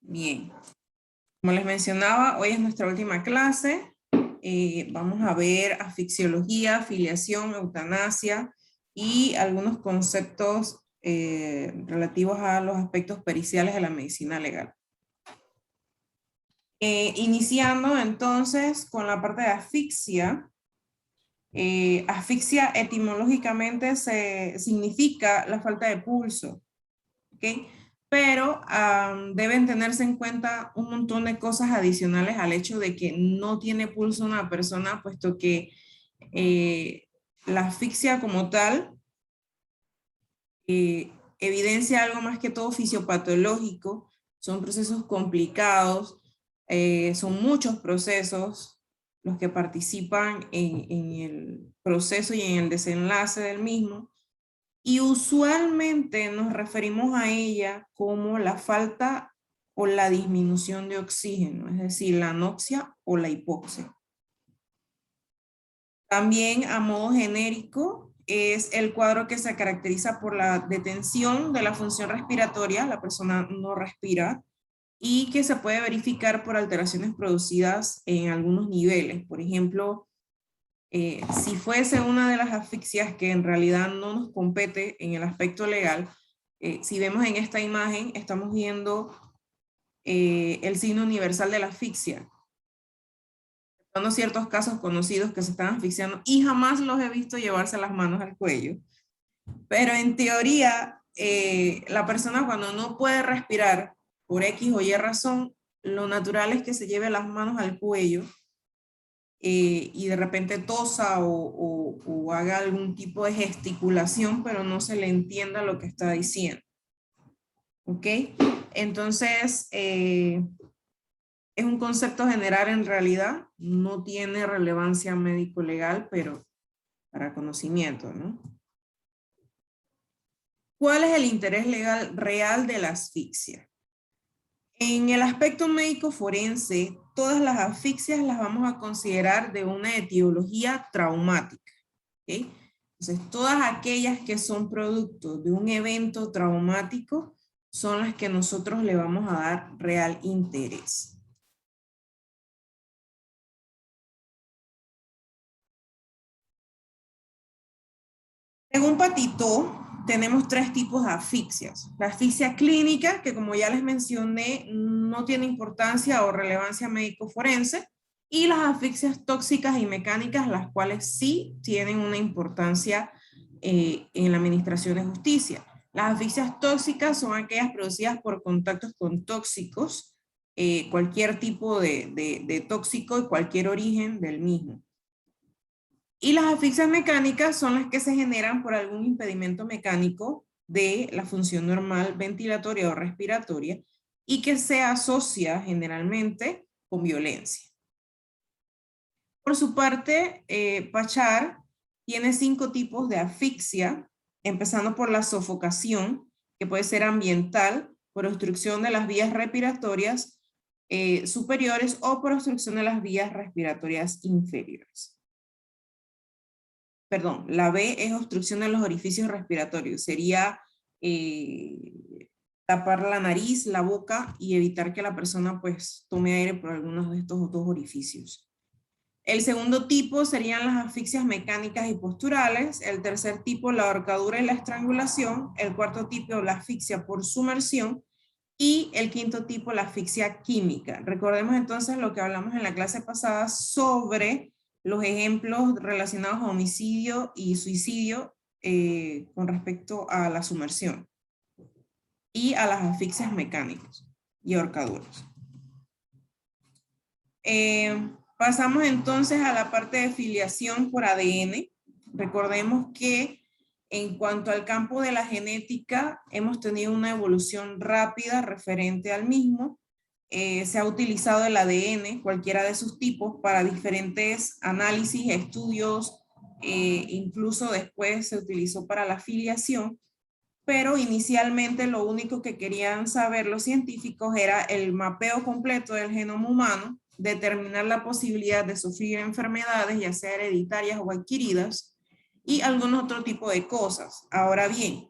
Bien. Como les mencionaba, hoy es nuestra última clase. Vamos a ver asfixiología, filiación, eutanasia y algunos conceptos relativos a los aspectos periciales de la medicina legal. Iniciando entonces con la parte de asfixia. Asfixia etimológicamente significa la falta de pulso, ¿ok? Pero deben tenerse en cuenta un montón de cosas adicionales al hecho de que no tiene pulso una persona, puesto que la asfixia como tal evidencia algo más que todo fisiopatológico, son procesos complicados, son muchos procesos los que participan en el proceso y en el desenlace del mismo, y usualmente nos referimos a ella como la falta o la disminución de oxígeno, es decir, la anoxia o la hipoxia. También a modo genérico es el cuadro que se caracteriza por la detención de la función respiratoria, la persona no respira, y que se puede verificar por alteraciones producidas en algunos niveles. Por ejemplo, si fuese una de las asfixias que en realidad no nos compete en el aspecto legal, si vemos en esta imagen, estamos viendo el signo universal de la asfixia. Son ciertos casos conocidos que se están asfixiando y jamás los he visto llevarse las manos al cuello. Pero en teoría, la persona cuando no puede respirar por X o Y razón, lo natural es que se lleve las manos al cuello y de repente tosa o haga algún tipo de gesticulación, pero no se le entienda lo que está diciendo. ¿Ok? Entonces, es un concepto general en realidad, no tiene relevancia médico-legal, pero para conocimiento, ¿no? ¿Cuál es el interés legal real de la asfixia? En el aspecto médico forense, todas las asfixias las vamos a considerar de una etiología traumática, ¿ok? Entonces, todas aquellas que son producto de un evento traumático son las que nosotros le vamos a dar real interés. Según Patito, tenemos tres tipos de asfixias. La asfixia clínica, que como ya les mencioné, no tiene importancia o relevancia médico-forense, y las asfixias tóxicas y mecánicas, las cuales sí tienen una importancia en la administración de justicia. Las asfixias tóxicas son aquellas producidas por contactos con tóxicos, cualquier tipo de tóxico y cualquier origen del mismo. Y las asfixias mecánicas son las que se generan por algún impedimento mecánico de la función normal ventilatoria o respiratoria y que se asocia generalmente con violencia. Por su parte, Pachar tiene 5 tipos de asfixia, empezando por la sofocación, que puede ser ambiental, por obstrucción de las vías respiratorias superiores o por obstrucción de las vías respiratorias inferiores. Perdón, la B es obstrucción de los orificios respiratorios. Sería tapar la nariz, la boca y evitar que la persona pues tome aire por algunos de estos dos orificios. El segundo tipo serían las asfixias mecánicas y posturales. El tercer tipo, la ahorcadura y la estrangulación. El cuarto tipo, la asfixia por sumersión. Y el quinto tipo, la asfixia química. Recordemos entonces lo que hablamos en la clase pasada sobre los ejemplos relacionados a homicidio y suicidio con respecto a la sumersión y a las asfixias mecánicas y ahorcaduras. Pasamos entonces a la parte de filiación por ADN. Recordemos que en cuanto al campo de la genética, hemos tenido una evolución rápida referente al mismo. Se ha utilizado el ADN, cualquiera de sus tipos, para diferentes análisis, estudios, incluso después se utilizó para la filiación, pero inicialmente lo único que querían saber los científicos era el mapeo completo del genoma humano, determinar la posibilidad de sufrir enfermedades, ya sea hereditarias o adquiridas, y algún otro tipo de cosas. Ahora bien,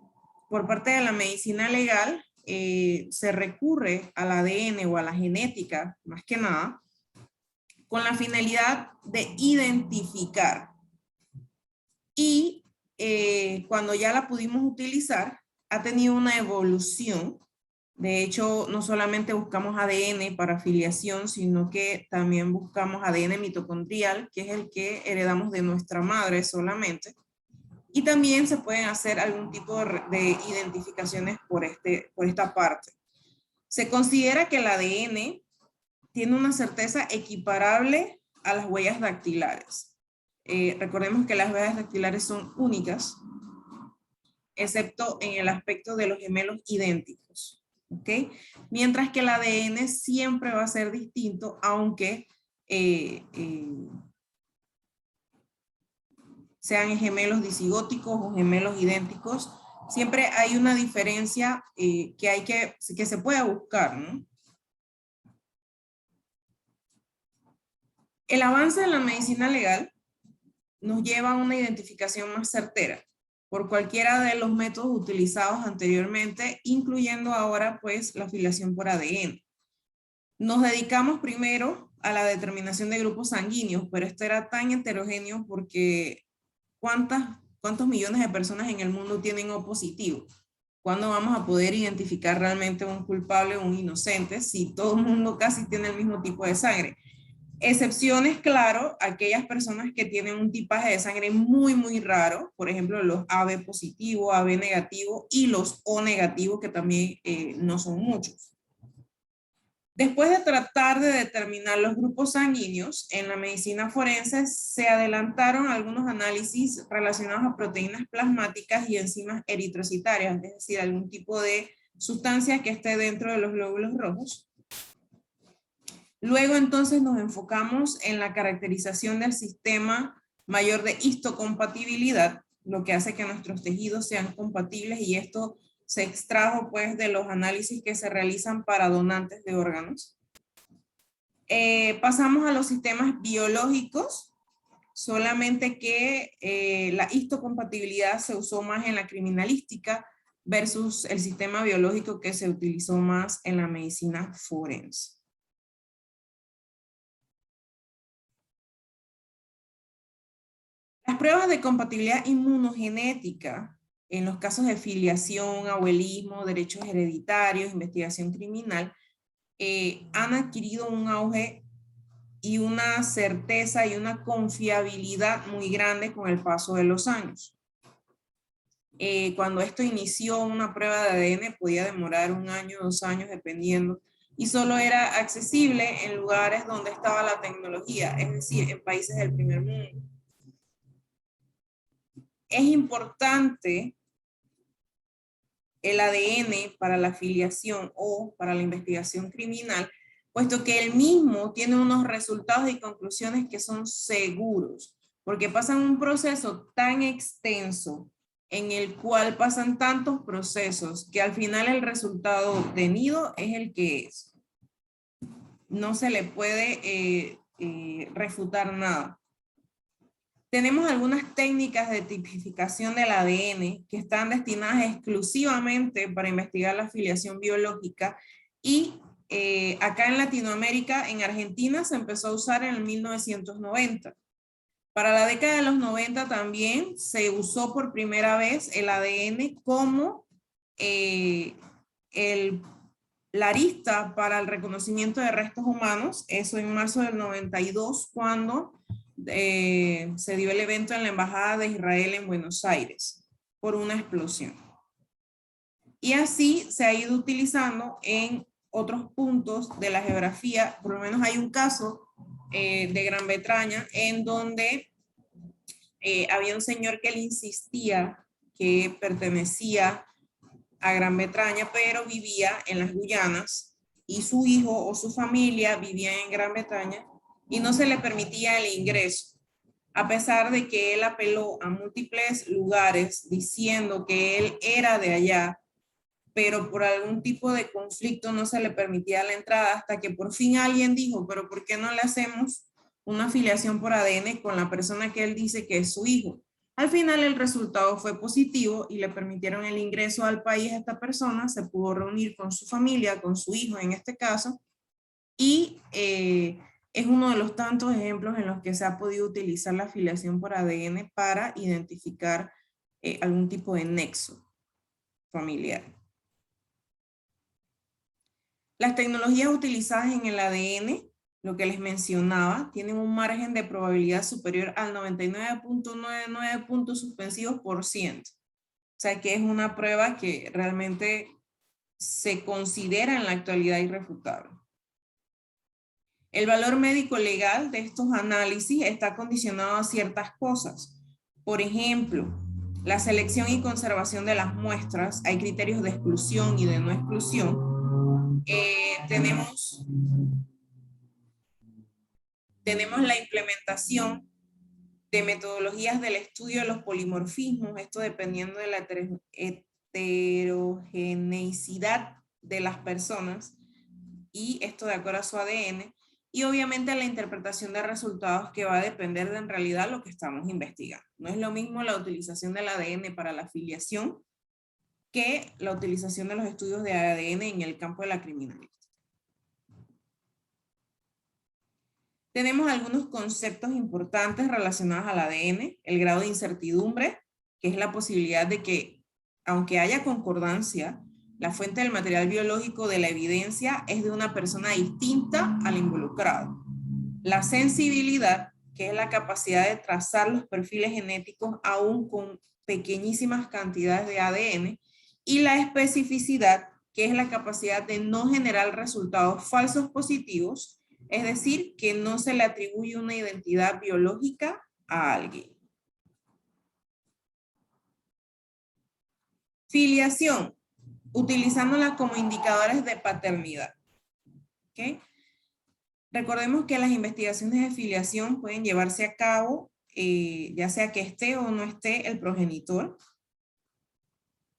por parte de la medicina legal, se recurre al ADN o a la genética, más que nada, con la finalidad de identificar. Y cuando ya la pudimos utilizar, ha tenido una evolución. De hecho, no solamente buscamos ADN para filiación, sino que también buscamos ADN mitocondrial, que es el que heredamos de nuestra madre solamente. Y también se pueden hacer algún tipo de identificaciones por esta parte. Se considera que el ADN tiene una certeza equiparable a las huellas dactilares. Recordemos que las huellas dactilares son únicas, excepto en el aspecto de los gemelos idénticos. ¿Ok? Mientras que el ADN siempre va a ser distinto, aunque sean gemelos disigóticos o gemelos idénticos, siempre hay una diferencia que se puede buscar, ¿no? El avance en la medicina legal nos lleva a una identificación más certera por cualquiera de los métodos utilizados anteriormente, incluyendo ahora pues la filiación por ADN. Nos dedicamos primero a la determinación de grupos sanguíneos, pero esto era tan heterogéneo porque ¿cuántos millones de personas en el mundo tienen O positivo? ¿Cuándo vamos a poder identificar realmente un culpable o un inocente si todo el mundo casi tiene el mismo tipo de sangre? Excepciones, claro, aquellas personas que tienen un tipaje de sangre muy, muy raro, por ejemplo, los AB positivo, AB negativo y los O negativos, que también no son muchos. Después de tratar de determinar los grupos sanguíneos, en la medicina forense se adelantaron algunos análisis relacionados a proteínas plasmáticas y enzimas eritrocitarias, es decir, algún tipo de sustancia que esté dentro de los glóbulos rojos. Luego entonces nos enfocamos en la caracterización del sistema mayor de histocompatibilidad, lo que hace que nuestros tejidos sean compatibles, y esto se extrajo pues de los análisis que se realizan para donantes de órganos. Pasamos a los sistemas biológicos, solamente que la histocompatibilidad se usó más en la criminalística versus el sistema biológico que se utilizó más en la medicina forense. Las pruebas de compatibilidad inmunogenética en los casos de filiación, abuelismo, derechos hereditarios, investigación criminal, han adquirido un auge y una certeza y una confiabilidad muy grande con el paso de los años. Cuando esto inició, una prueba de ADN podía demorar 1 año, 2 años, dependiendo, y solo era accesible en lugares donde estaba la tecnología, es decir, en países del primer mundo. Es importante el ADN para la filiación o para la investigación criminal, puesto que el mismo tiene unos resultados y conclusiones que son seguros, porque pasan un proceso tan extenso en el cual pasan tantos procesos que al final el resultado obtenido es el que es. No se le puede refutar nada. Tenemos algunas técnicas de tipificación del ADN que están destinadas exclusivamente para investigar la filiación biológica, y acá en Latinoamérica, en Argentina, se empezó a usar en el 1990. Para la década de los 90 también se usó por primera vez el ADN como la arista para el reconocimiento de restos humanos, eso en marzo del 92, cuando se dio el evento en la Embajada de Israel en Buenos Aires por una explosión. Y así se ha ido utilizando en otros puntos de la geografía. Por lo menos hay un caso de Gran Bretaña en donde había un señor que le insistía que pertenecía a Gran Bretaña, pero vivía en las Guyanas, y su hijo o su familia vivían en Gran Bretaña y no se le permitía el ingreso, a pesar de que él apeló a múltiples lugares diciendo que él era de allá, pero por algún tipo de conflicto no se le permitía la entrada, hasta que por fin alguien dijo, pero ¿por qué no le hacemos una filiación por ADN con la persona que él dice que es su hijo? Al final el resultado fue positivo y le permitieron el ingreso al país a esta persona, se pudo reunir con su familia, con su hijo en este caso, y es uno de los tantos ejemplos en los que se ha podido utilizar la filiación por ADN para identificar algún tipo de nexo familiar. Las tecnologías utilizadas en el ADN, lo que les mencionaba, tienen un margen de probabilidad superior al 99.99 puntos suspensivos por ciento. O sea que es una prueba que realmente se considera en la actualidad irrefutable. El valor médico legal de estos análisis está condicionado a ciertas cosas. Por ejemplo, la selección y conservación de las muestras, hay criterios de exclusión y de no exclusión. Tenemos la implementación de metodologías del estudio de los polimorfismos, esto dependiendo de la heterogeneidad de las personas, y esto de acuerdo a su ADN, y obviamente la interpretación de resultados que va a depender de en realidad lo que estamos investigando. No es lo mismo la utilización del ADN para la filiación que la utilización de los estudios de ADN en el campo de la criminalística. Tenemos algunos conceptos importantes relacionados al ADN, el grado de incertidumbre, que es la posibilidad de que, aunque haya concordancia, la fuente del material biológico de la evidencia es de una persona distinta al involucrado. La sensibilidad, que es la capacidad de trazar los perfiles genéticos aún con pequeñísimas cantidades de ADN, y la especificidad, que es la capacidad de no generar resultados falsos positivos, es decir, que no se le atribuye una identidad biológica a alguien. Filiación, utilizándola como indicadores de paternidad. ¿Okay? Recordemos que las investigaciones de filiación pueden llevarse a cabo, ya sea que esté o no esté el progenitor.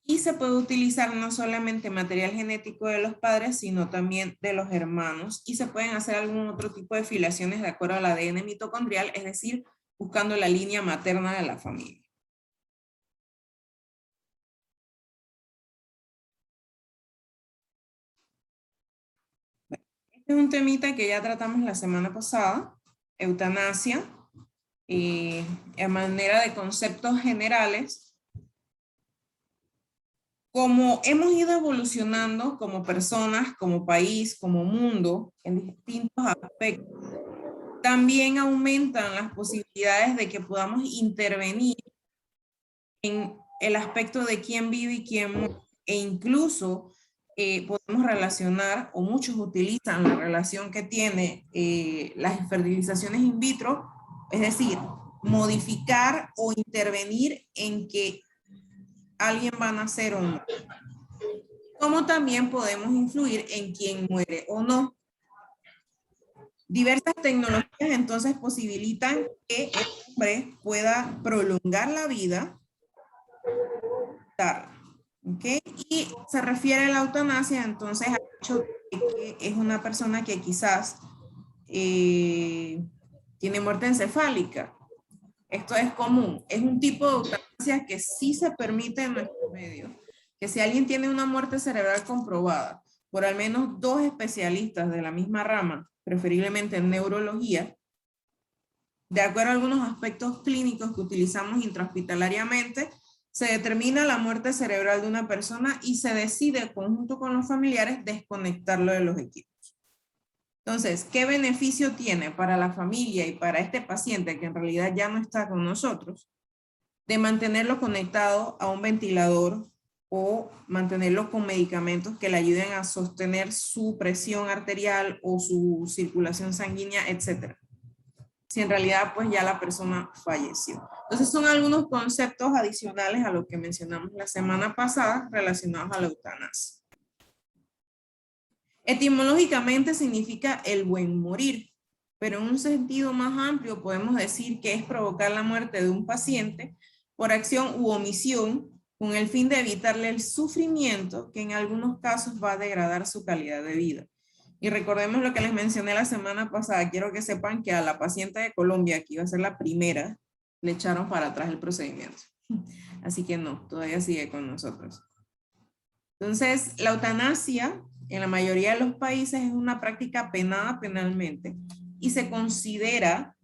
Y se puede utilizar no solamente material genético de los padres, sino también de los hermanos. Y se pueden hacer algún otro tipo de filiaciones de acuerdo al ADN mitocondrial, es decir, buscando la línea materna de la familia. Este es un temita que ya tratamos la semana pasada, eutanasia, a manera de conceptos generales. Como hemos ido evolucionando como personas, como país, como mundo, en distintos aspectos, también aumentan las posibilidades de que podamos intervenir en el aspecto de quién vive y quién muere, e incluso podemos relacionar, o muchos utilizan la relación que tiene las fertilizaciones in vitro, es decir, modificar o intervenir en que alguien va a nacer o no. Como también podemos influir en quién muere o no. Diversas tecnologías entonces posibilitan que el hombre pueda prolongar la vida, ¿okay? Y se refiere a la eutanasia entonces al hecho de que es una persona que quizás tiene muerte encefálica. Esto es común. Es un tipo de eutanasia que sí se permite en nuestro medio. Que si alguien tiene una muerte cerebral comprobada por al menos 2 especialistas de la misma rama, preferiblemente en neurología, de acuerdo a algunos aspectos clínicos que utilizamos intrahospitalariamente, se determina la muerte cerebral de una persona y se decide, conjunto con los familiares, desconectarlo de los equipos. Entonces, ¿qué beneficio tiene para la familia y para este paciente que en realidad ya no está con nosotros de mantenerlo conectado a un ventilador o mantenerlo con medicamentos que le ayuden a sostener su presión arterial o su circulación sanguínea, etcétera? Si en realidad pues ya la persona falleció. Entonces son algunos conceptos adicionales a lo que mencionamos la semana pasada relacionados a la eutanasia. Etimológicamente significa el buen morir, pero en un sentido más amplio podemos decir que es provocar la muerte de un paciente por acción u omisión con el fin de evitarle el sufrimiento que en algunos casos va a degradar su calidad de vida. Y recordemos lo que les mencioné la semana pasada, quiero que sepan que a la paciente de Colombia, que iba a ser la primera, le echaron para atrás el procedimiento. Así que no, todavía sigue con nosotros. Entonces, la eutanasia en la mayoría de los países es una práctica penada penalmente y se considera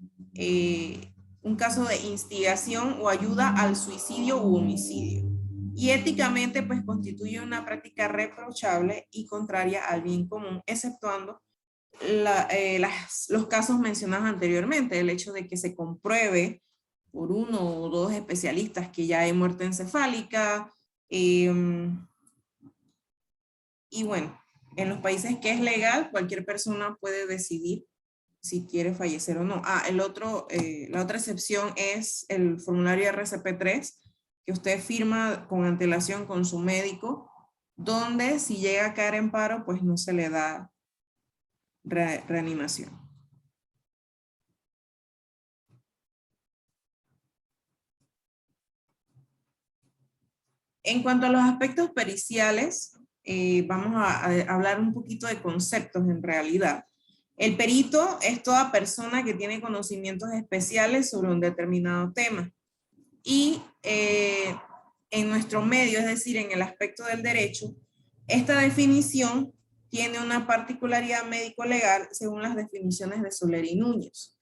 un caso de instigación o ayuda al suicidio u homicidio. Y éticamente, pues constituye una práctica reprochable y contraria al bien común, exceptuando los casos mencionados anteriormente, el hecho de que se compruebe por uno o dos especialistas que ya hay muerte encefálica, y bueno, en los países que es legal, cualquier persona puede decidir si quiere fallecer o no. La otra excepción es el formulario RCP-3, que usted firma con antelación con su médico, donde si llega a caer en paro, pues no se le da reanimación. En cuanto a los aspectos periciales, vamos a hablar un poquito de conceptos en realidad. El perito es toda persona que tiene conocimientos especiales sobre un determinado tema. Y en nuestro medio, es decir, en el aspecto del derecho, esta definición tiene una particularidad médico-legal según las definiciones de Soler y Núñez.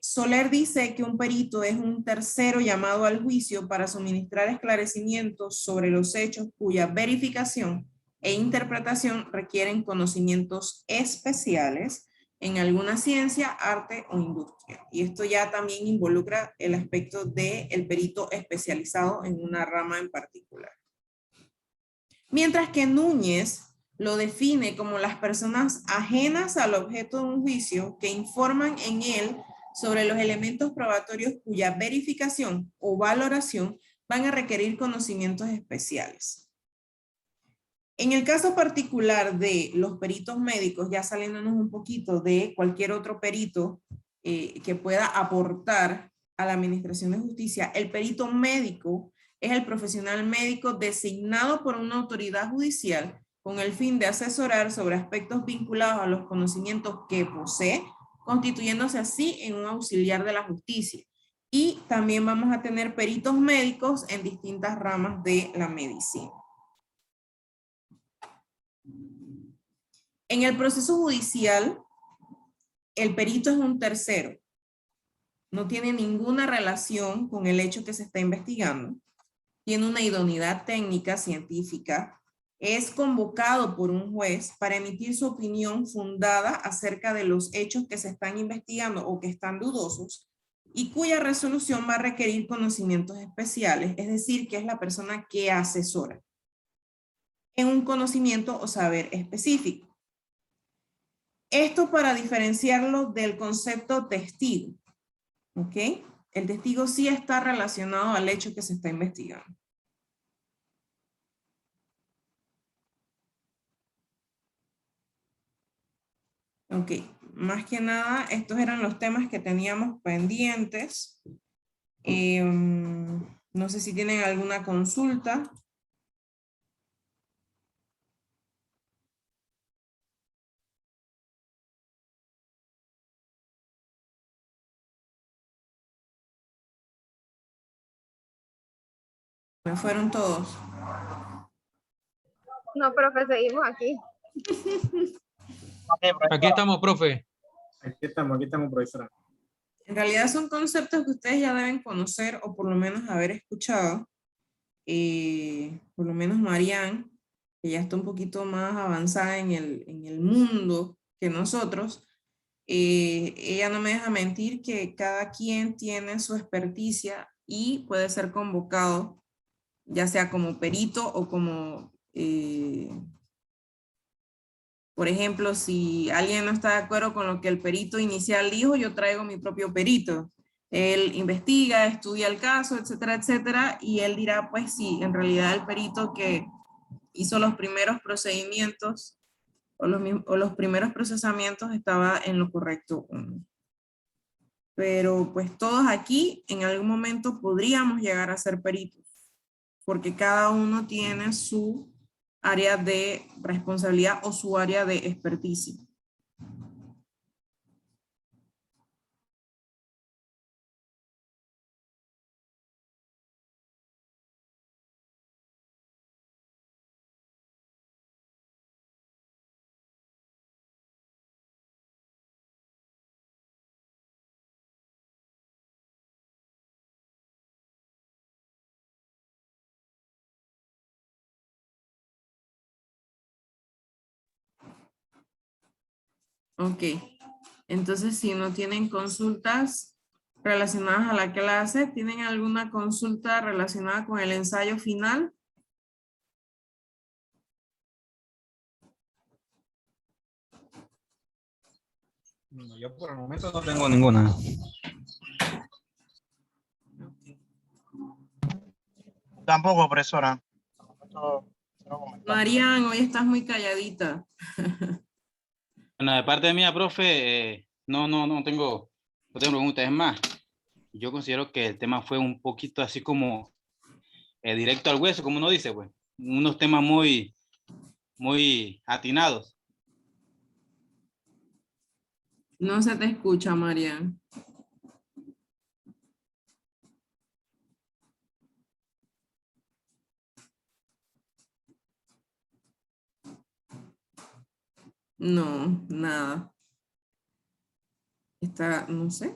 Soler dice que un perito es un tercero llamado al juicio para suministrar esclarecimientos sobre los hechos cuya verificación e interpretación requieren conocimientos especiales en alguna ciencia, arte o industria. Y esto ya también involucra el aspecto del perito especializado en una rama en particular. Mientras que Núñez lo define como las personas ajenas al objeto de un juicio que informan en él sobre los elementos probatorios cuya verificación o valoración van a requerir conocimientos especiales. En el caso particular de los peritos médicos, ya saliéndonos un poquito de cualquier otro perito que pueda aportar a la administración de justicia, el perito médico es el profesional médico designado por una autoridad judicial con el fin de asesorar sobre aspectos vinculados a los conocimientos que posee, constituyéndose así en un auxiliar de la justicia. Y también vamos a tener peritos médicos en distintas ramas de la medicina. En el proceso judicial, el perito es un tercero. No tiene ninguna relación con el hecho que se está investigando. Tiene una idoneidad técnica, científica. Es convocado por un juez para emitir su opinión fundada acerca de los hechos que se están investigando o que están dudosos y cuya resolución va a requerir conocimientos especiales, es decir, que es la persona que asesora en un conocimiento o saber específico. Esto para diferenciarlo del concepto testigo, ¿ok? El testigo sí está relacionado al hecho que se está investigando. Ok, más que nada, estos eran los temas que teníamos pendientes. No sé si tienen alguna consulta. Me fueron todos. No, profe, seguimos aquí. Aquí estamos, profe. Aquí estamos, profesora. En realidad son conceptos que ustedes ya deben conocer o por lo menos haber escuchado. Por lo menos Marianne, que ya está un poquito más avanzada en el mundo que nosotros, ella no me deja mentir que cada quien tiene su experticia y puede ser convocado, ya sea como perito o como, por ejemplo, si alguien no está de acuerdo con lo que el perito inicial dijo, yo traigo mi propio perito. Él investiga, estudia el caso, etcétera, etcétera, y él dirá, pues sí, en realidad el perito que hizo los primeros procedimientos o los primeros procesamientos estaba en lo correcto. Pero pues todos aquí en algún momento podríamos llegar a ser peritos, porque cada uno tiene su área de responsabilidad o su área de experticia. Ok. Entonces, si no tienen consultas relacionadas a la clase, ¿tienen alguna consulta relacionada con el ensayo final? No, yo por el momento no tengo ninguna. Tampoco, profesora. Marian, hoy estás muy calladita. Bueno, de parte mía, profe, no tengo preguntas. Es más, yo considero que el tema fue un poquito así como directo al hueso, como uno dice, pues. Unos temas muy atinados. No se te escucha, Marian. No, nada. Está, no sé.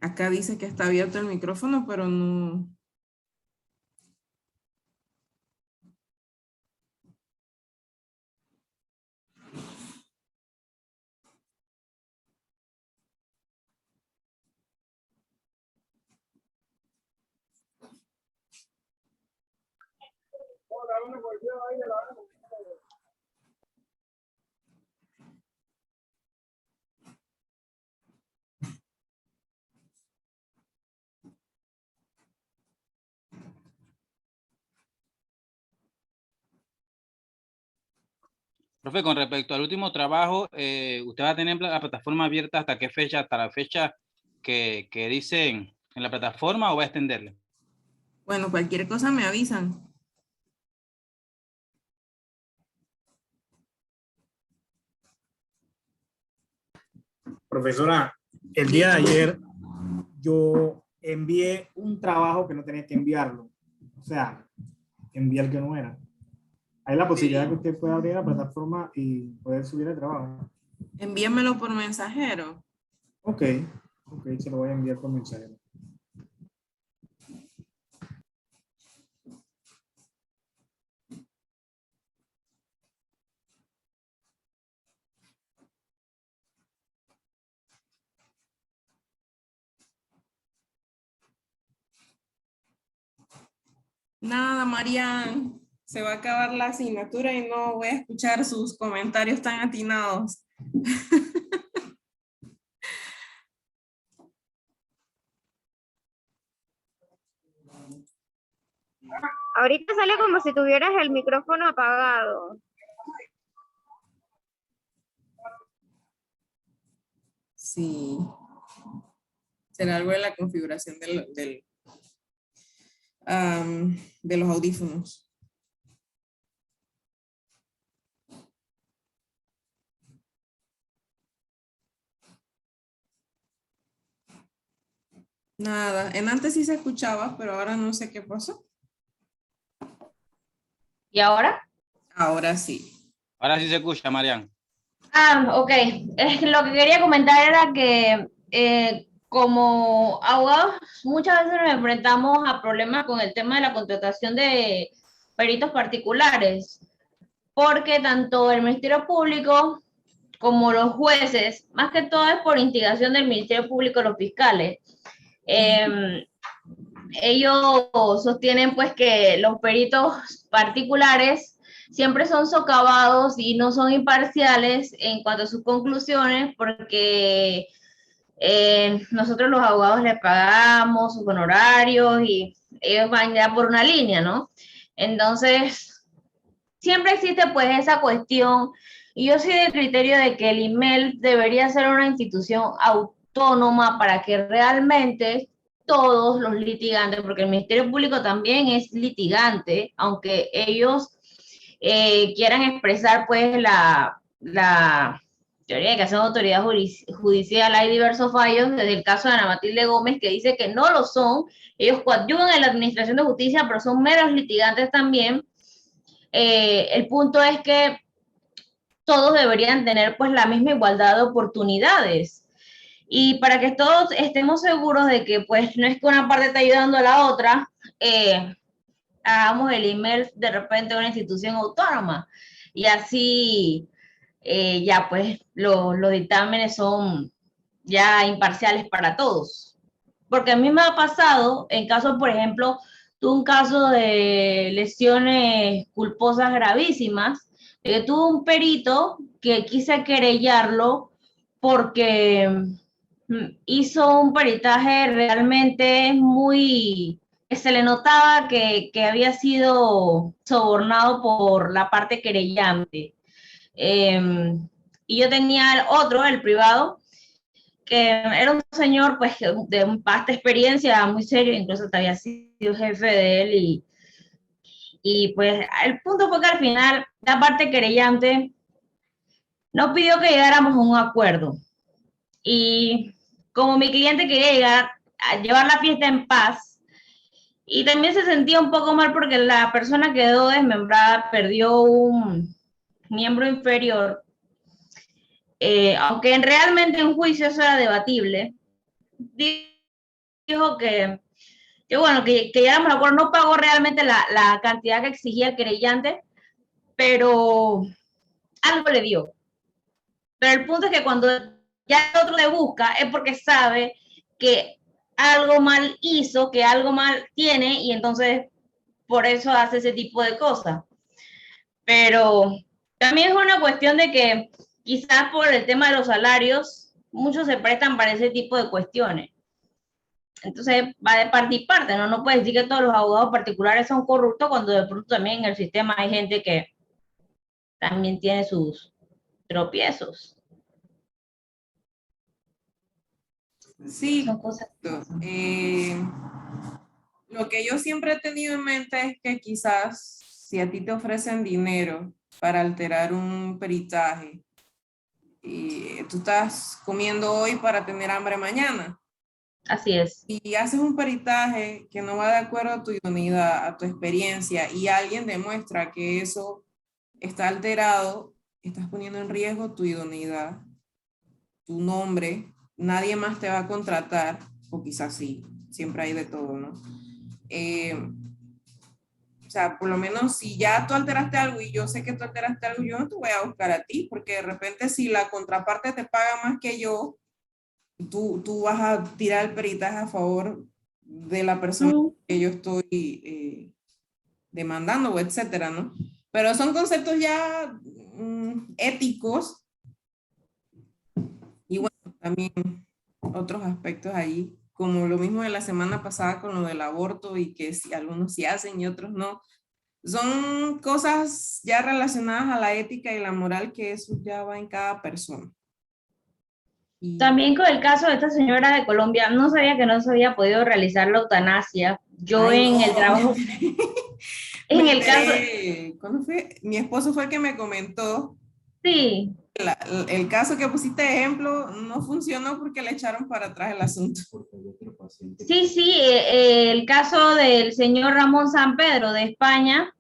Acá dice que está abierto el micrófono, pero no. Profe, con respecto al último trabajo, ¿usted va a tener la plataforma abierta hasta qué fecha? ¿Hasta la fecha que dicen en la plataforma o va a extenderle? Bueno, cualquier cosa me avisan. Profesora, el día de ayer yo envié un trabajo que no tenía que enviarlo. O sea, envié el que no era. Hay la posibilidad de que usted pueda abrir la plataforma y poder subir el trabajo. Envíamelo por mensajero. Ok, se lo voy a enviar por mensaje. Nada, Marian. Se va a acabar la asignatura y no voy a escuchar sus comentarios tan atinados. Ahorita sale como si tuvieras el micrófono apagado. Sí. Será algo de la configuración de los audífonos. Nada, en antes sí se escuchaba, pero ahora no sé qué pasó. ¿Y ahora? Ahora sí. Ahora sí se escucha, Marian. Ok. Es que lo que quería comentar era que como abogados muchas veces nos enfrentamos a problemas con el tema de la contratación de peritos particulares, porque tanto el Ministerio Público como los jueces, más que todo es por instigación del Ministerio Público, los fiscales, ellos sostienen pues que los peritos particulares siempre son socavados y no son imparciales en cuanto a sus conclusiones porque nosotros los abogados les pagamos sus honorarios y ellos van ya por una línea, ¿no? Entonces, siempre existe pues esa cuestión y yo soy del criterio de que el IMEL debería ser una institución autónoma para que realmente todos los litigantes, porque el Ministerio Público también es litigante, aunque ellos quieran expresar pues la teoría de que son autoridad judicial, hay diversos fallos, desde el caso de Ana Matilde Gómez, que dice que no lo son, ellos coadyuvan en la administración de justicia, pero son meros litigantes también. El punto es que todos deberían tener pues la misma igualdad de oportunidades. Y para que todos estemos seguros de que pues no es que una parte está ayudando a la otra, hagamos el email de repente a una institución autónoma y así ya pues los dictámenes son ya imparciales para todos. Porque a mí me ha pasado, en casos, por ejemplo, tuve un caso de lesiones culposas gravísimas, de que tuve un perito que quise querellarlo porque hizo un peritaje realmente muy, que se le notaba que había sido sobornado por la parte querellante. Y yo tenía otro, el privado, que era un señor pues de vasta experiencia, muy serio, incluso había sido jefe de él y pues el punto fue que al final la parte querellante no pidió que llegáramos a un acuerdo y como mi cliente quería llegar a llevar la fiesta en paz y también se sentía un poco mal porque la persona quedó desmembrada, perdió un miembro inferior, aunque realmente en juicio eso era debatible, dijo que bueno, que llegáramos al acuerdo, no pagó realmente la cantidad que exigía el querellante, pero algo le dio. Pero el punto es que cuando ya el otro le busca es porque sabe que algo mal hizo, que algo mal tiene, y entonces por eso hace ese tipo de cosas. Pero también es una cuestión de que quizás por el tema de los salarios, muchos se prestan para ese tipo de cuestiones. Entonces va de parte y parte, ¿no? No puedes decir que todos los abogados particulares son corruptos cuando de pronto también en el sistema hay gente que también tiene sus tropiezos. Sí, Son cosas. lo que yo siempre he tenido en mente es que quizás si a ti te ofrecen dinero para alterar un peritaje y tú estás comiendo hoy para tener hambre mañana Así es. y haces un peritaje que no va de acuerdo a tu idoneidad, a tu experiencia y alguien demuestra que eso está alterado, estás poniendo en riesgo tu idoneidad, tu nombre, nadie más te va a contratar, o quizás sí, siempre hay de todo, ¿no? O sea, por lo menos si ya tú alteraste algo y yo sé que tú alteraste algo, yo no te voy a buscar a ti, porque de repente si la contraparte te paga más que yo, tú vas a tirar el peritaje a favor de la persona que yo estoy demandando, o etcétera, ¿no? Pero son conceptos ya éticos y bueno, también otros aspectos ahí, como lo mismo de la semana pasada con lo del aborto y que si algunos sí hacen y otros no. Son cosas ya relacionadas a la ética y la moral que eso ya va en cada persona. Y También con el caso de esta señora de Colombia, no sabía que no se había podido realizar la eutanasia. Yo ay, en no, el trabajo, me en el caso, enteré. ¿Cuándo fue? Mi esposo fue el que me comentó. sí, El caso que pusiste de ejemplo no funcionó porque le echaron para atrás el asunto. sí, el caso del señor Ramón San Pedro de España,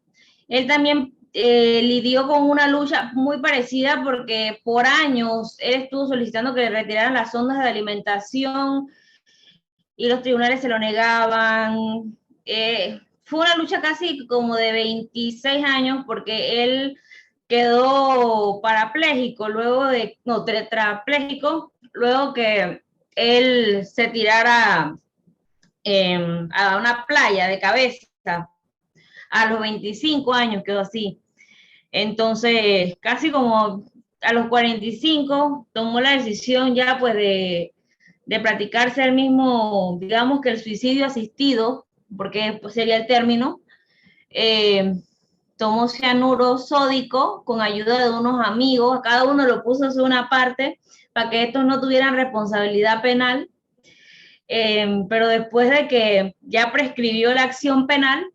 él también lidió con una lucha muy parecida porque por años él estuvo solicitando que le retiraran las sondas de alimentación y los tribunales se lo negaban. Fue una lucha casi como de 26 años porque él quedó parapléjico luego de, no, tetrapléjico, luego que él se tirara a una playa de cabeza. A los 25 años quedó así. Entonces, casi como a los 45 tomó la decisión ya pues de practicarse el mismo, digamos que el suicidio asistido, porque pues, sería el término. Tomó cianuro sódico con ayuda de unos amigos, cada uno lo puso en una parte para que estos no tuvieran responsabilidad penal, pero después de que ya prescribió la acción penal,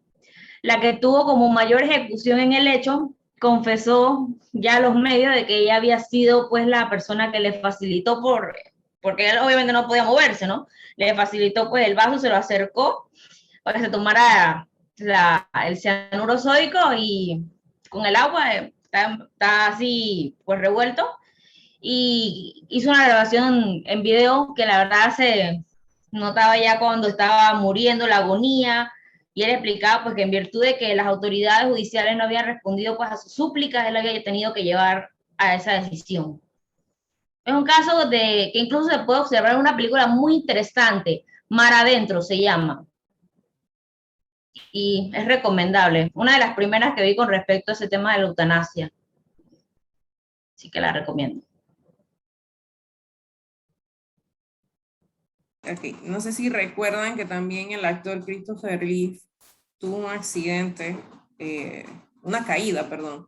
la que tuvo como mayor ejecución en el hecho, confesó ya a los medios de que ella había sido pues la persona que le facilitó porque él obviamente no podía moverse, ¿no? Le facilitó pues el vaso, se lo acercó para que se tomara el cianuro sódico y con el agua está así pues revuelto y hizo una grabación en video que la verdad se notaba ya cuando estaba muriendo la agonía y él explicaba pues que en virtud de que las autoridades judiciales no habían respondido pues a sus súplicas, él había tenido que llevar a esa decisión. Es un caso de que incluso se puede observar en una película muy interesante, Mar Adentro se llama, y es recomendable. Una de las primeras que vi con respecto a ese tema de la eutanasia. Así que la recomiendo. Okay. No sé si recuerdan que también el actor Christopher Lee tuvo un accidente, una caída, perdón,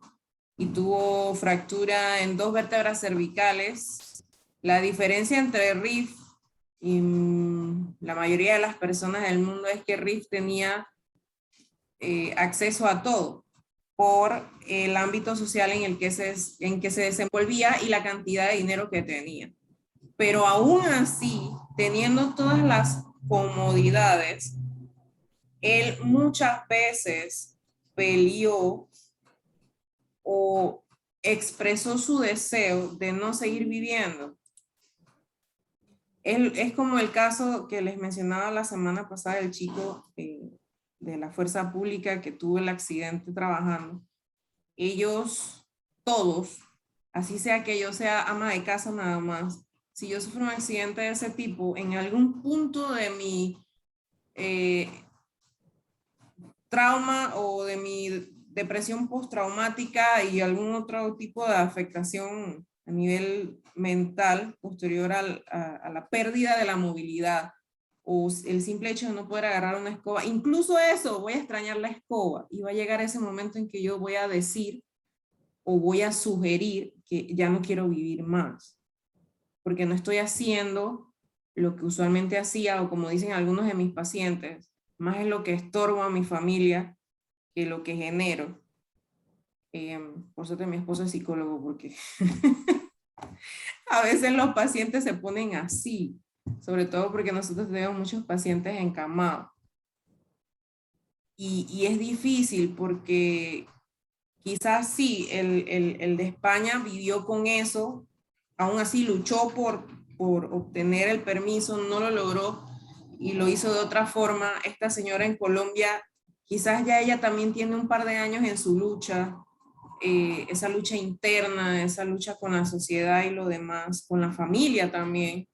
y tuvo fractura en 2 vértebras cervicales. La diferencia entre Riff y la mayoría de las personas del mundo es que Riff tenía acceso a todo por el ámbito social en que se desenvolvía y la cantidad de dinero que tenía. Pero aún así, teniendo todas las comodidades, él muchas veces peleó o expresó su deseo de no seguir viviendo. Es como el caso que les mencionaba la semana pasada, el chico de la fuerza pública que tuvo el accidente trabajando. Ellos, todos, así sea que yo sea ama de casa nada más, si yo sufro un accidente de ese tipo, en algún punto de mi trauma o de mi depresión postraumática y algún otro tipo de afectación a nivel mental posterior a la pérdida de la movilidad o el simple hecho de no poder agarrar una escoba, incluso eso, voy a extrañar la escoba y va a llegar ese momento en que yo voy a decir o voy a sugerir que ya no quiero vivir más, porque no estoy haciendo lo que usualmente hacía, o como dicen algunos de mis pacientes, más es lo que estorbo a mi familia que lo que genero. Por suerte mi esposo es psicólogo, porque a veces los pacientes se ponen así, sobre todo porque nosotros tenemos muchos pacientes encamados. Y es difícil porque quizás sí, el de España vivió con eso, aún así luchó por obtener el permiso, no lo logró y lo hizo de otra forma. Esta señora en Colombia, quizás ya ella también tiene un par de años en su lucha, esa lucha interna, esa lucha con la sociedad y lo demás, con la familia también.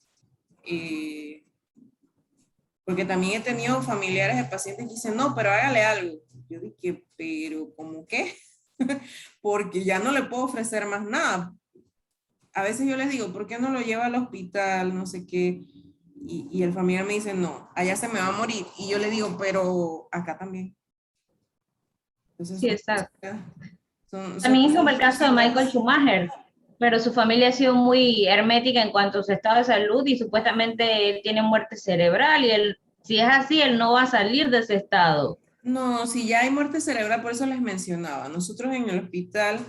Porque también he tenido familiares de pacientes que dicen, no, pero hágale algo. Yo dije, pero ¿cómo qué? Porque ya no le puedo ofrecer más nada. A veces yo les digo, ¿por qué no lo lleva al hospital? No sé qué. Y el familiar me dice, no, allá se me va a morir. Y yo le digo, pero acá también. Entonces, Sí, exacto. son También es como el caso de Michael Schumacher, pero su familia ha sido muy hermética en cuanto a su estado de salud y supuestamente él tiene muerte cerebral y él, si es así, él no va a salir de ese estado. No, si ya hay muerte cerebral, por eso les mencionaba. Nosotros en el hospital,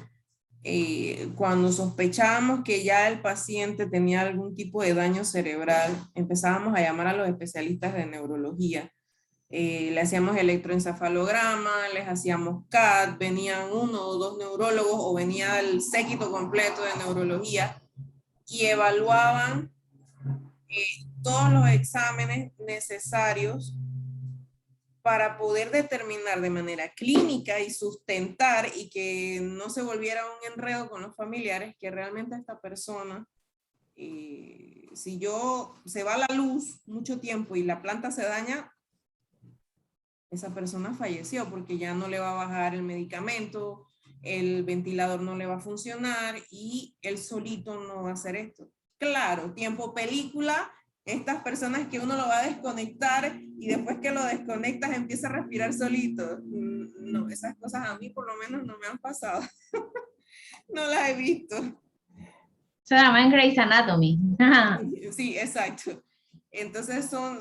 cuando sospechábamos que ya el paciente tenía algún tipo de daño cerebral, empezábamos a llamar a los especialistas de neurología. Le hacíamos electroencefalograma, les hacíamos CAT, venían 1 o 2 neurólogos o venía el séquito completo de neurología y evaluaban todos los exámenes necesarios para poder determinar de manera clínica y sustentar y que no se volviera un enredo con los familiares que realmente esta persona, si se va la luz mucho tiempo y la planta se daña, esa persona falleció porque ya no le va a bajar el medicamento, el ventilador no le va a funcionar y él solito no va a hacer esto. Claro, tiempo película, estas personas que uno lo va a desconectar y después que lo desconectas empieza a respirar solito. No, esas cosas a mí por lo menos no me han pasado. No las he visto. Se llama en Grey's Anatomy. Sí, exacto. Entonces son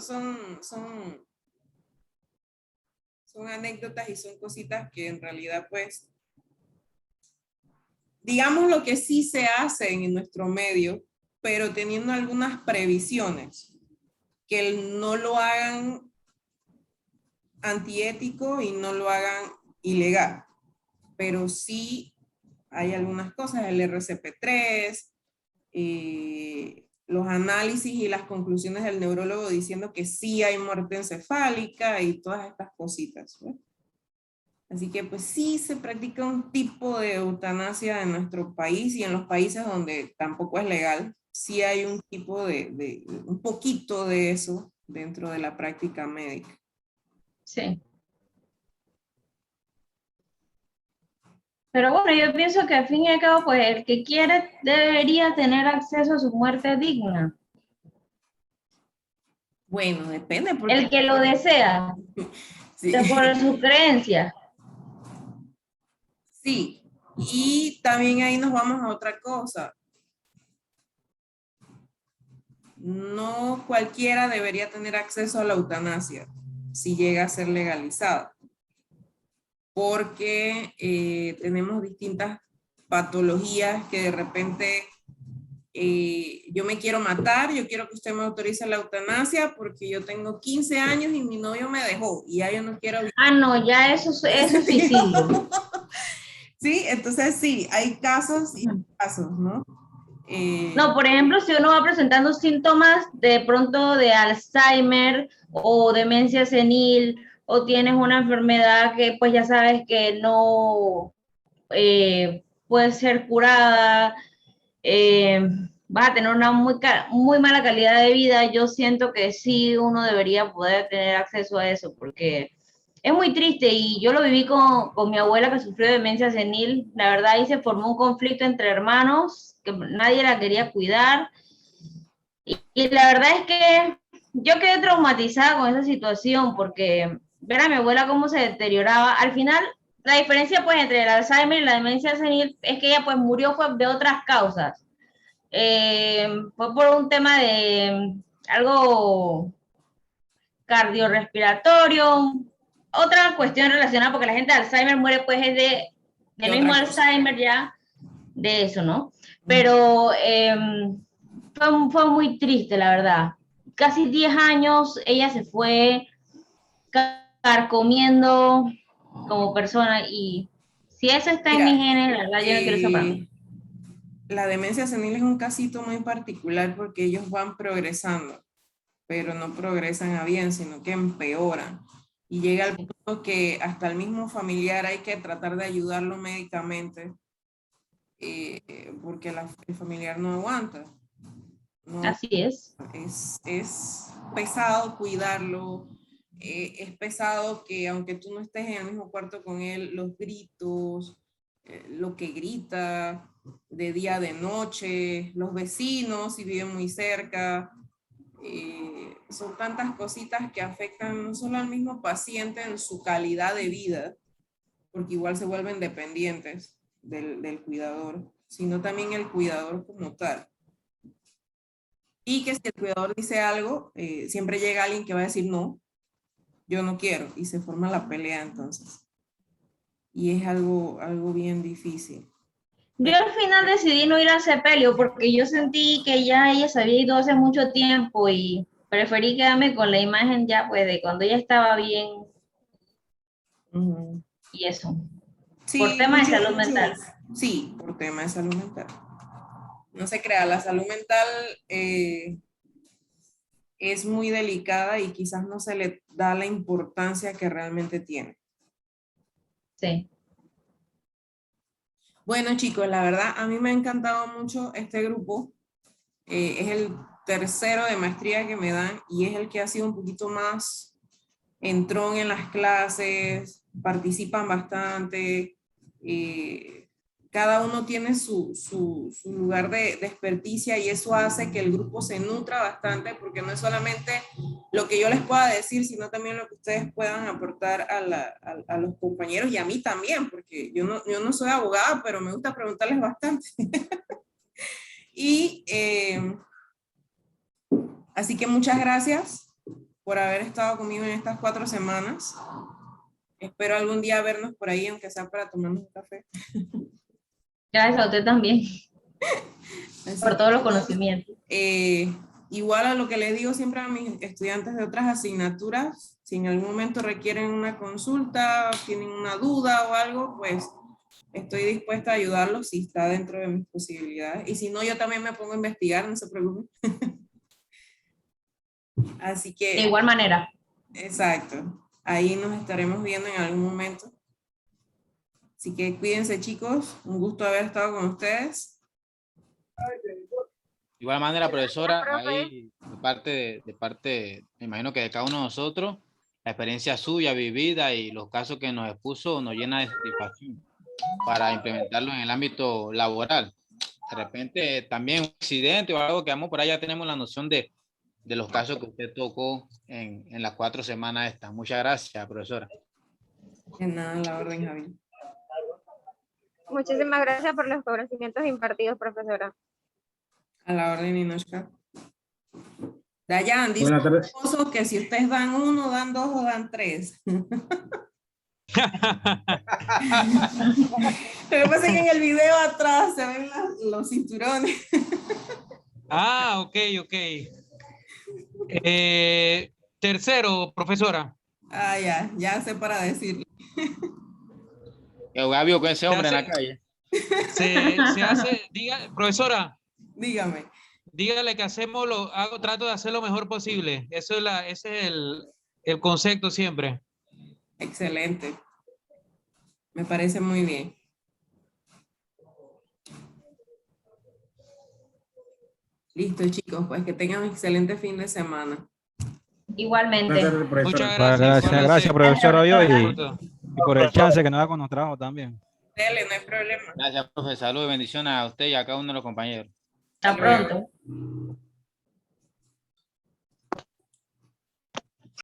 anécdotas y son cositas que en realidad pues, digamos lo que sí se hace en nuestro medio, pero teniendo algunas previsiones, que no lo hagan antiético y no lo hagan ilegal, pero sí hay algunas cosas, el RCP3, los análisis y las conclusiones del neurólogo diciendo que sí hay muerte encefálica y todas estas cositas, ¿no? Así que pues sí se practica un tipo de eutanasia en nuestro país y en los países donde tampoco es legal. Sí hay un tipo un poquito de eso dentro de la práctica médica. Sí. Pero bueno, yo pienso que al fin y al cabo, pues el que quiere debería tener acceso a su muerte digna. Bueno, depende porque El que lo desea, sí. por sus creencias. Sí, y también ahí nos vamos a otra cosa. No cualquiera debería tener acceso a la eutanasia si llega a ser legalizada, porque tenemos distintas patologías que de repente yo me quiero matar, yo quiero que usted me autorice la eutanasia porque yo tengo 15 años y mi novio me dejó y ya yo no quiero vivir. Ah, no, ya eso es suicidio. Sí, entonces sí, hay casos y casos, ¿no? No, por ejemplo, si uno va presentando síntomas de pronto de Alzheimer o demencia senil, o tienes una enfermedad que pues ya sabes que no puede ser curada, vas a tener una muy mala calidad de vida, yo siento que sí uno debería poder tener acceso a eso, porque es muy triste y yo lo viví con mi abuela que sufrió demencia senil. La verdad ahí se formó un conflicto entre hermanos, que nadie la quería cuidar. Y la verdad es que yo quedé traumatizada con esa situación porque ver a mi abuela cómo se deterioraba. Al final, la diferencia pues entre el Alzheimer y la demencia senil es que ella pues murió fue de otras causas. Fue por un tema de algo cardiorrespiratorio, otra cuestión relacionada, porque la gente de Alzheimer muere pues es del mismo Alzheimer ya, de eso, ¿no? Pero fue muy triste, la verdad. Casi 10 años ella se fue carcomiendo como persona y si eso está en Mira, mi genes, la verdad yo no quiero eso para mí. la demencia senil es un casito muy particular porque ellos van progresando, pero no progresan a bien, sino que empeoran. Y llega al punto que hasta el mismo familiar hay que tratar de ayudarlo médicamente porque el familiar no aguanta. No, Así es. es pesado cuidarlo, es pesado que aunque tú no estés en el mismo cuarto con él, los gritos, lo que grita de día, de noche, los vecinos si viven muy cerca, son tantas cositas que afectan no solo al mismo paciente en su calidad de vida, porque igual se vuelven dependientes del cuidador, sino también el cuidador como tal. Y que si el cuidador dice algo, siempre llega alguien que va a decir no, yo no quiero, y se forma la pelea entonces. Y es algo bien difícil. Yo al final decidí no ir al sepelio porque yo sentí que ya ella se había ido hace mucho tiempo y preferí quedarme con la imagen ya pues de cuando ella estaba bien y eso, por Sí, temas de salud mental. sí, por tema de salud mental. No se crea, la salud mental es muy delicada y quizás no se le da la importancia que realmente tiene. Sí. Bueno, chicos, la verdad, a mí me ha encantado mucho este grupo. Es el tercero de maestría que me dan y es el que ha sido un poquito más entrón en las clases, participan bastante. Cada uno tiene su lugar de experticia y eso hace que el grupo se nutra bastante porque no es solamente lo que yo les pueda decir, sino también lo que ustedes puedan aportar a los compañeros y a mí también, porque yo no soy abogada, pero me gusta preguntarles bastante. Y así que muchas gracias por haber estado conmigo en estas 4 semanas. Espero algún día vernos por ahí, aunque sea para tomarnos un café. Gracias a usted también Así por que, todos los conocimientos. igual a lo que les digo siempre a mis estudiantes de otras asignaturas, si en algún momento requieren una consulta, tienen una duda o algo, pues estoy dispuesta a ayudarlos si está dentro de mis posibilidades. Y si no, yo también me pongo a investigar, no se preocupen. Así que... De igual manera. Exacto. Ahí nos estaremos viendo en algún momento. Así que cuídense, chicos. Un gusto haber estado con ustedes. De igual manera, profesora, profe. ahí de parte, me imagino que de cada uno de nosotros, la experiencia suya vivida y los casos que nos expuso nos llena de satisfacción para implementarlo en el ámbito laboral. De repente también un accidente o algo que vamos por allá, tenemos la noción de los casos que usted tocó en las 4 semanas estas. Muchas gracias, profesora. De nada, a la orden, Javi. Muchísimas gracias por los conocimientos impartidos, profesora. A la orden, Ninochka. Dayan, dice Buenas tardes. esposo que si ustedes dan 1, dan 2 o dan 3. Lo que pasa es que en el video atrás se ven los cinturones. Ah, ok. Tercero, profesora. Ah, ya sé para decirlo. Eugabio con ese hombre en la calle. Se hace, profesora, Dígame. dígale que trato de hacer lo mejor posible. Ese es el concepto siempre. Excelente. Me parece muy bien. Listo, chicos, pues que tengan un excelente fin de semana. Igualmente. Buenas tardes, profesora. Muchas Gracias, gracias. gracias, profesora, yo, y Igualmente. por el chance que nos da con nuestro trabajo también. Dele, no hay problema. Gracias, profe. Saludos y bendiciones a usted y a cada uno de los compañeros. Hasta pronto.